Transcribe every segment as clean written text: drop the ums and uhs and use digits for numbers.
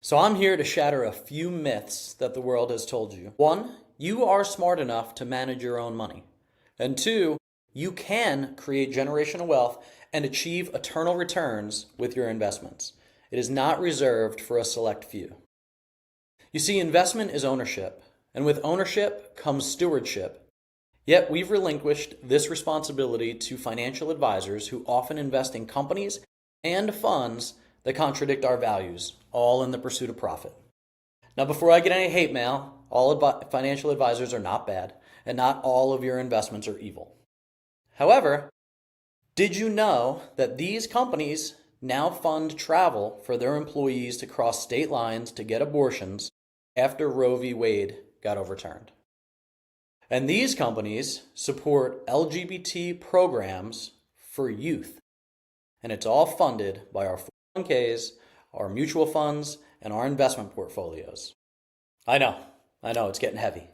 So I'm here to shatter a few myths that the world has told you. One, you are smart enough to manage your own money. And two, you can create generational wealth and achieve eternal returns with your investments. It is not reserved for a select few. You see, investment is ownership, and with ownership comes stewardship. Yet we've relinquished this responsibility to financial advisors who often invest in companies and funds that contradict our values, all in the pursuit of profit. Now, before I get any hate mail, all financial advisors are not bad, and not all of your investments are evil. However, did you know that these companies now fund travel for their employees to cross state lines to get abortions after Roe v. Wade got overturned? And these companies support LGBT programs for youth. And it's all funded by our 401ks, our mutual funds, and our investment portfolios. I know, it's getting heavy.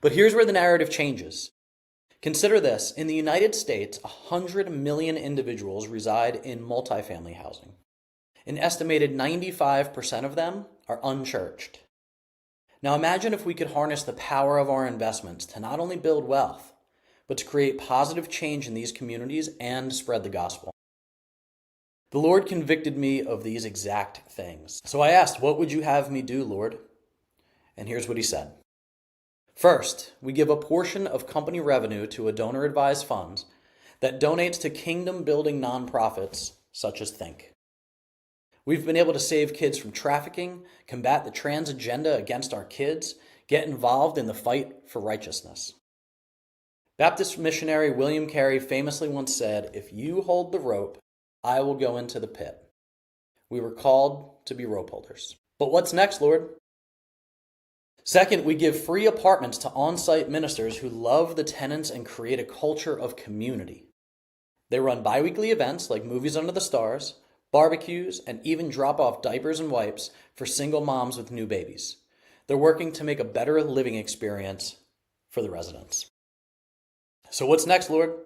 But here's where the narrative changes. Consider this. In the United States, 100 million individuals reside in multifamily housing. An estimated 95% of them are unchurched. Now imagine if we could harness the power of our investments to not only build wealth, but to create positive change in these communities and spread the gospel. The Lord convicted me of these exact things. So I asked, what would you have me do, Lord? And here's what he said. First, we give a portion of company revenue to a donor-advised fund that donates to kingdom-building nonprofits such as Think. We've been able to save kids from trafficking, combat the trans agenda against our kids, get involved in the fight for righteousness. Baptist missionary William Carey famously once said, "If you hold the rope, I will go into the pit." We were called to be rope holders. But what's next, Lord? Second, we give free apartments to on-site ministers who love the tenants and create a culture of community. They run bi-weekly events like Movies Under the Stars, barbecues, and even drop off diapers and wipes for single moms with new babies. They're working to make a better living experience for the residents. So what's next, Lord?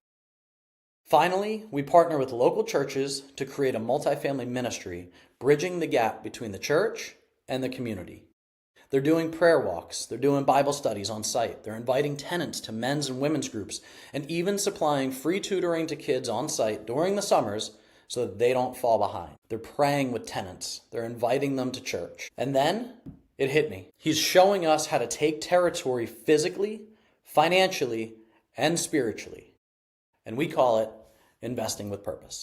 Finally, we partner with local churches to create a multifamily ministry, bridging the gap between the church and the community. They're doing prayer walks, they're doing Bible studies on site, they're inviting tenants to men's and women's groups, and even supplying free tutoring to kids on site during the summers so that they don't fall behind. They're praying with tenants. They're inviting them to church. And then it hit me. He's showing us how to take territory physically, financially, and spiritually. And we call it investing with purpose.